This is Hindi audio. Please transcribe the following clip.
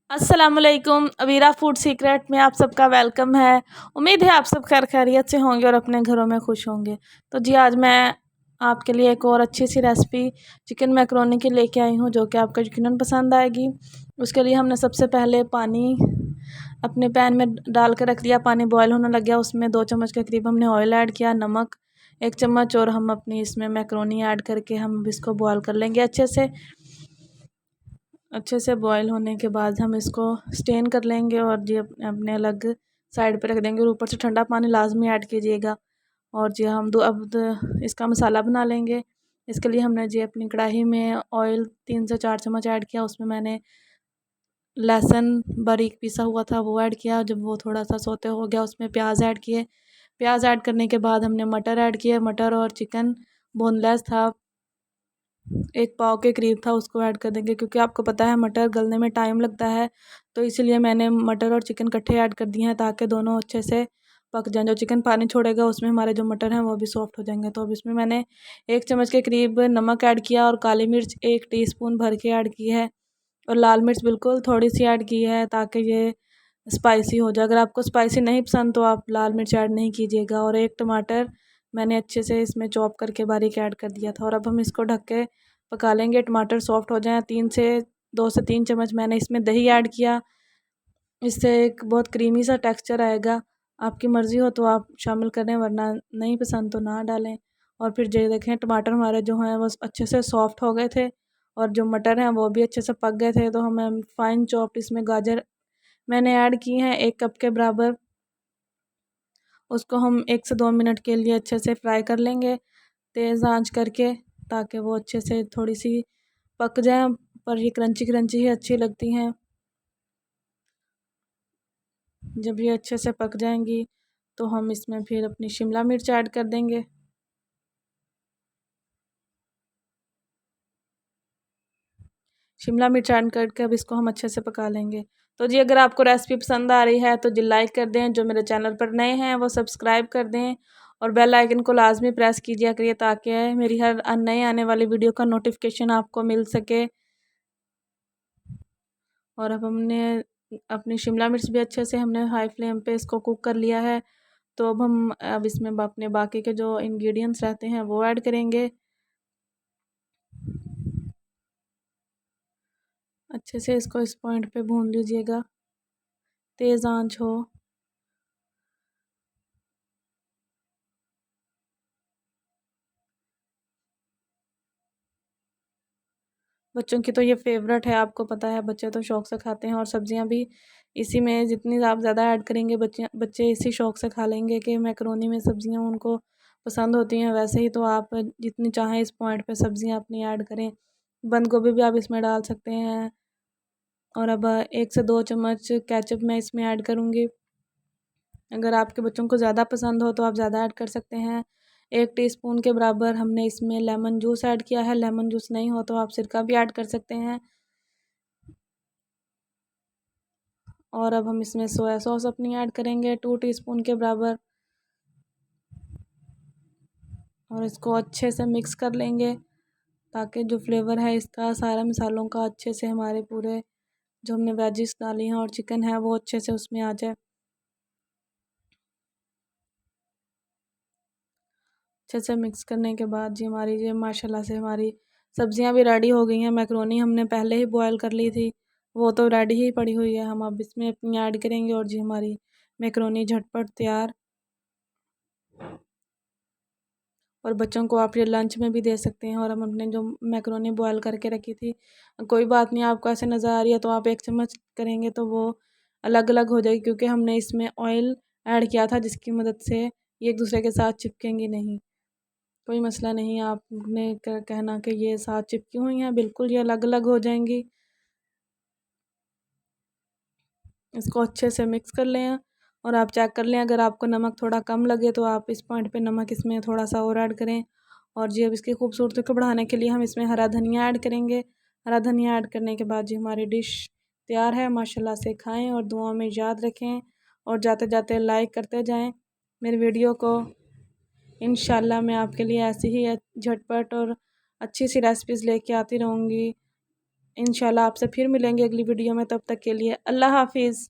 अस्सलामुअलैकुम। अवीरा फूड सीक्रेट में आप सबका वेलकम है। उम्मीद है आप सब खैर खैरियत से होंगे और अपने घरों में खुश होंगे। तो जी आज मैं आपके लिए एक और अच्छी सी रेसिपी चिकन मैकरोनी की लेके आई हूँ, जो कि आपको यकीनन पसंद आएगी। उसके लिए हमने सबसे पहले पानी अपने पैन में डाल कर रख दिया। पानी बॉयल होने लग गया, उसमें 2 चम्मच के करीब हमने ऑयल ऐड किया, नमक 1 चम्मच, और हम अपनी इसमें मैकरोनी ऐड करके हम इसको बॉयल कर लेंगे अच्छे से बॉयल होने के बाद हम इसको स्टेन कर लेंगे और जी अपने अलग साइड पे रख देंगे। और ऊपर से ठंडा पानी लाजमी ऐड कीजिएगा। और जी हम इसका मसाला बना लेंगे। इसके लिए हमने जी अपनी कढ़ाई में ऑयल 3 से 4 चम्मच ऐड किया। उसमें मैंने लहसुन बारीक पिसा हुआ था वो ऐड किया। जब वो थोड़ा सा सोते हो गया, उसमें प्याज ऐड किए। प्याज ऐड करने के बाद हमने मटर ऐड किए। मटर और चिकन बोनलेस था, 1 पाव के करीब था, उसको ऐड कर देंगे। क्योंकि आपको पता है मटर गलने में टाइम लगता है, तो इसलिए मैंने मटर और चिकन इकट्ठे ऐड कर दिए हैं ताकि दोनों अच्छे से पक जाएं। जो चिकन पानी छोड़ेगा उसमें हमारे जो मटर हैं वो भी सॉफ्ट हो जाएंगे। तो अब इसमें मैंने 1 चम्मच के करीब नमक ऐड किया और काली मिर्च 1 टीस्पून भर के ऐड की है। और लाल मिर्च बिल्कुल थोड़ी सी ऐड की है ताकि ये स्पाइसी हो जाए। अगर आपको स्पाइसी नहीं पसंद तो आप लाल मिर्च ऐड नहीं कीजिएगा। और 1 टमाटर मैंने अच्छे से इसमें चॉप करके बारीक ऐड कर दिया था। और अब हम इसको ढक के पका लेंगे, टमाटर सॉफ्ट हो जाएं। 2 से 3 चम्मच मैंने इसमें दही ऐड किया। इससे एक बहुत क्रीमी सा टेक्सचर आएगा। आपकी मर्ज़ी हो तो आप शामिल करें, वरना नहीं पसंद तो ना डालें। और फिर ये देखें टमाटर हमारे जो हैं वो अच्छे से सॉफ्ट हो गए थे और जो मटर हैं वो भी अच्छे से पक गए थे। तो हमें फाइन चॉप्ड इसमें गाजर मैंने ऐड की हैं 1 कप के बराबर। उसको हम 1 से 2 मिनट के लिए अच्छे से फ्राई कर लेंगे तेज़ आंच करके, ताकि वो अच्छे से थोड़ी सी पक जाए। पर ये क्रंची क्रंची ही अच्छी लगती हैं। जब ये अच्छे से पक जाएंगी तो हम इसमें फिर अपनी शिमला मिर्च ऐड कर देंगे। शिमला मिर्च ऐड करके अब इसको हम अच्छे से पका लेंगे। तो जी अगर आपको रेसिपी पसंद आ रही है तो जी लाइक कर दें, जो मेरे चैनल पर नए हैं वो सब्सक्राइब कर दें और बेल आइकन को लाजमी प्रेस कीजिए करिए, ताकि मेरी हर नए आने वाली वीडियो का नोटिफिकेशन आपको मिल सके। और अब हमने अपनी शिमला मिर्च भी अच्छे से हमने हाई फ्लेम पे इसको कुक कर लिया है। तो अब इसमें अपने बाकी के जो इंग्रेडिएंट्स रहते हैं वो ऐड करेंगे। अच्छे से इसको इस पॉइंट पे भून लीजिएगा, तेज़ आंच हो। बच्चों की तो ये फेवरेट है, आपको पता है बच्चे तो शौक़ से खाते हैं। और सब्जियां भी इसी में जितनी आप ज़्यादा ऐड करेंगे बच्चे बच्चे इसी शौक़ से खा लेंगे कि मैकरोनी में सब्जियां उनको पसंद होती हैं। वैसे ही तो आप जितनी चाहें इस पॉइंट पे सब्जियां अपनी ऐड करें। बंद गोभी भी आप इसमें डाल सकते हैं। और अब 1 से 2 चम्मच केचप मैं इसमें ऐड करूँगी। अगर आपके बच्चों को ज़्यादा पसंद हो तो आप ज़्यादा ऐड कर सकते हैं। 1 टीस्पून के बराबर हमने इसमें लेमन जूस ऐड किया है। लेमन जूस नहीं हो तो आप सिरका भी ऐड कर सकते हैं। और अब हम इसमें सोया सॉस अपनी ऐड करेंगे 2 टीस्पून के बराबर। और इसको अच्छे से मिक्स कर लेंगे ताकि जो फ्लेवर है इसका सारे मसालों का अच्छे से हमारे पूरे जो हमने वेजिस डाली हैं और चिकन है वो अच्छे से उसमें आ जाए। अच्छे से मिक्स करने के बाद जी हमारी ये माशाल्लाह से हमारी सब्जियां भी रेडी हो गई हैं। मैकरोनी हमने पहले ही बॉयल कर ली थी, वो तो रेडी ही पड़ी हुई है। हम अब इसमें अपनी ऐड करेंगे और जी हमारी मैकरोनी झटपट तैयार। और बच्चों को आप ये लंच में भी दे सकते हैं। और हम अपने जो मैकरोनी बॉयल करके रखी थी, कोई बात नहीं आपको ऐसे नज़र आ रही है तो आप 1 चम्मच करेंगे तो वो अलग अलग हो जाएगी, क्योंकि हमने इसमें ऑयल ऐड किया था जिसकी मदद से ये एक दूसरे के साथ चिपकेंगी नहीं। कोई मसला नहीं, आपने कहना कि ये साथ चिपकी हुई हैं, बिल्कुल ये अलग अलग हो जाएंगी। इसको अच्छे से मिक्स कर लें और आप चेक कर लें, अगर आपको नमक थोड़ा कम लगे तो आप इस पॉइंट पे नमक इसमें थोड़ा सा और ऐड करें। और जी अब इसकी खूबसूरती को बढ़ाने के लिए हम इसमें हरा धनिया ऐड करेंगे। हरा धनिया ऐड करने के बाद जी हमारी डिश तैयार है। माशाल्लाह से खाएं और दुआओं में याद रखें और जाते जाते लाइक करते जाएं मेरी वीडियो को। इंशाल्लाह मैं आपके लिए ऐसी ही झटपट और अच्छी सी रेसिपीज़ लेके आती रहूँगी। इंशाल्लाह आपसे फिर मिलेंगे अगली वीडियो में, तब तक के लिए अल्लाह हाफिज़।